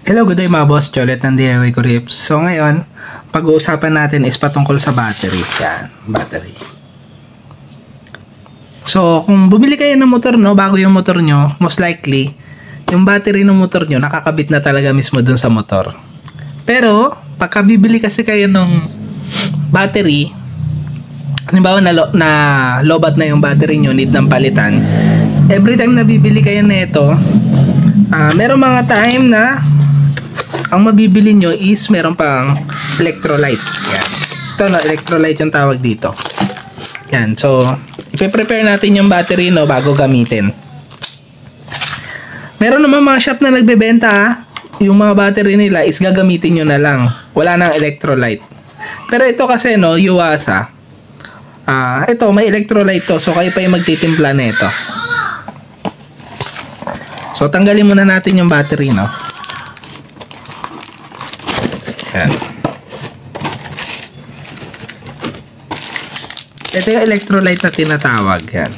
Hello, good day mga boss. Cholet ng DIY Grips. So ngayon, pag-uusapan natin is patungkol sa battery. Yan, battery. So kung bumili kayo ng motor, no, bago yung motor nyo, most likely, yung battery ng motor nyo, nakakabit na talaga mismo dun sa motor. Pero, pagka bibili kasi kayo ng battery, halimbawa na lobat na yung battery nyo, need ng palitan, every time na bibili kayo na ito, meron mga time na ang mabibili nyo is meron pang electrolyte. Yan. Ito na, electrolyte yung tawag dito. Yan. So, ipe-prepare natin yung battery, no, bago gamitin. Meron naman mga shop na nagbebenta, yung mga battery nila is gagamitin nyo na lang. Wala nang electrolyte. Pero ito kasi, no, Yuasa. Ito, may electrolyte to. So, kayo pa yung magtitimpla na ito. So, tanggalin muna natin yung battery, no. Yan. Ito yung electrolyte na tinatawag. Yan.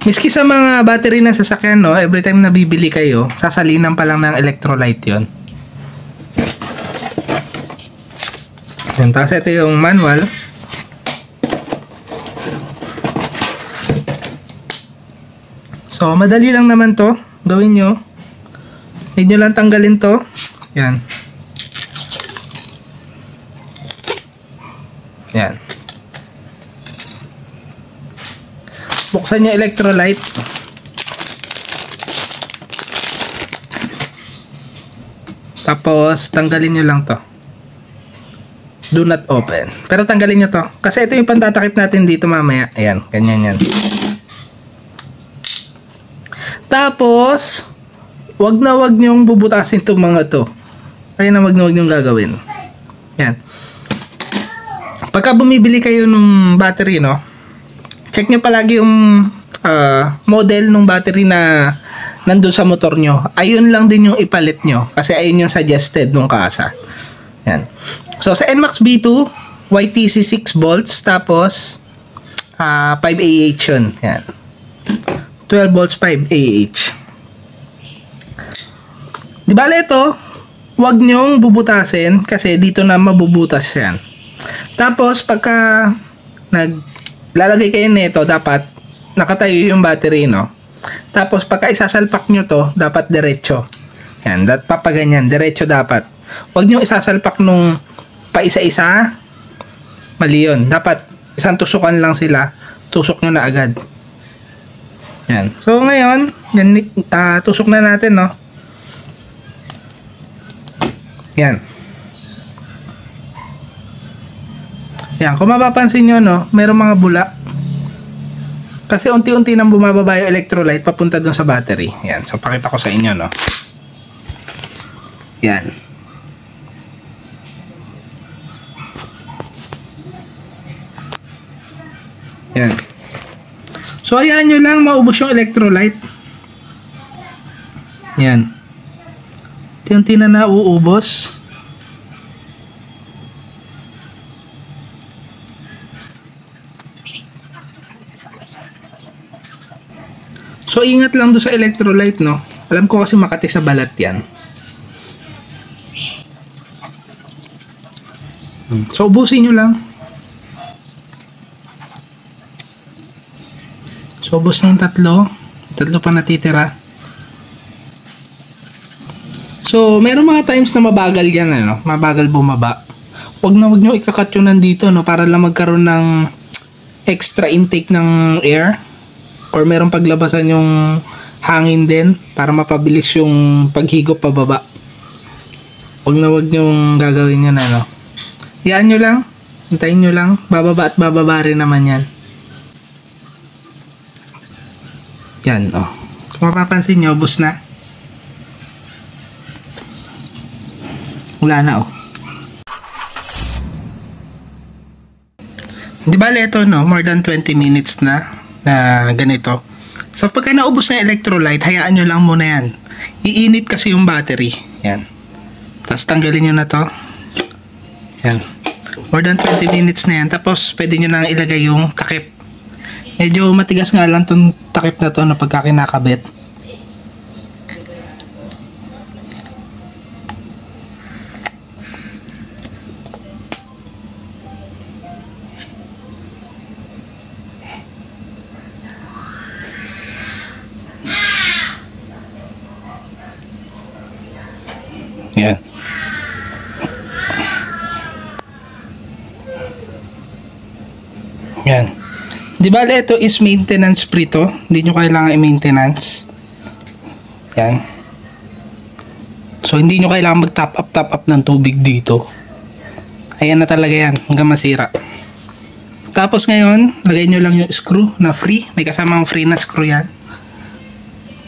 Miski sa mga battery na sasakyan, no, every time na bibili kayo, sasalinan pa lang ng electrolyte yon. Yan. Tapos ito yung manual. So, madali lang naman to. Gawin nyo. Need nyo lang tanggalin to. Yan. Yan. Buksan nyo electrolyte. Tapos, tanggalin nyo lang to. Do not open. Pero tanggalin nyo to. Kasi ito yung pantatakip natin dito mamaya. Ayan, ganyan yan. Tapos, wag nyong bubutasin itong mga to. Kaya na wag nyong gagawin. Yan. Pagka bumibili kayo ng battery, no, check nyo palagi yung model ng battery na nandun sa motor nyo. Ayun lang din yung ipalit nyo. Kasi ayun yung suggested nung kasa. Yan. So, sa NMAX B2, YTC 6 volts, tapos 5AH yun. Yan. 12 volts 5AH. Di ba ito, wag nyong bubutasin kasi dito na mabubutas yan. Tapos, pagka naglalagay kayo nito, dapat nakatayo yung battery, no? Tapos, pagka isasalpak nyo to, dapat diretso. Yan, papaganyan, diretso dapat. Huwag nyo isasalpak nung paisa-isa, mali yun. Dapat, isang tusukan lang sila, tusok nyo na agad. Yan. So, ngayon, tusok na natin, no? Yan. Yan, kung mapapansin nyo, no, mayroong mga bula. Kasi unti-unti nang bumababa yung electrolyte papunta dun sa battery. Yan, so pakita ko sa inyo, no. Yan. Yan. So, ayan nyo lang, maubos yung electrolyte. Yan. Unti-unti na nauubos. So, ingat lang doon sa electrolyte, no? Alam ko kasi makati sa balat yan. So, ubusin nyo lang. So, ubos na yung tatlo. Tatlo pa natitira. So, meron mga times na mabagal yan, ano? Mabagal bumaba. Huwag nyo ikakat yun nandito, no? Para lang magkaroon ng extra intake ng air. Or meron paglabasan yung hangin din para mapabilis yung paghigop pababa. Huwag nyong gagawin yun, ano. Yan nyo lang. Hintayin nyo lang. Bababa at bababa rin naman yan. Yan, oh. Kung mapapansin nyo, ubos na. Wala na, oh. Di ba ito, no? More than 20 minutes na ganito. So, pagka naubos na electrolyte, hayaan nyo lang muna yan. Iinit kasi yung battery. Yan. Tapos, tanggalin nyo na to. Yan. More than 20 minutes na yan. Tapos, pwede nyo na ilagay yung takip. Medyo matigas nga lang itong takip na to na pagka kinakabit. Yan. Di ba ito is maintenance free to? Hindi nyo kailangan i-maintenance. Yan. So, hindi nyo kailangan mag-top up ng tubig dito. Ayan na talaga yan. Hanggang masira. Tapos ngayon, lagay nyo lang yung screw na free. May kasamang free na screw yan.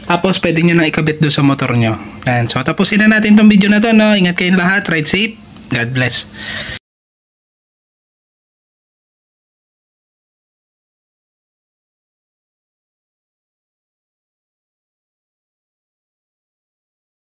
Tapos, pwede nyo na ikabit doon sa motor nyo. Yan. So, tapusin na natin tong video na to, no? Ingat kayong lahat. Ride safe. God bless.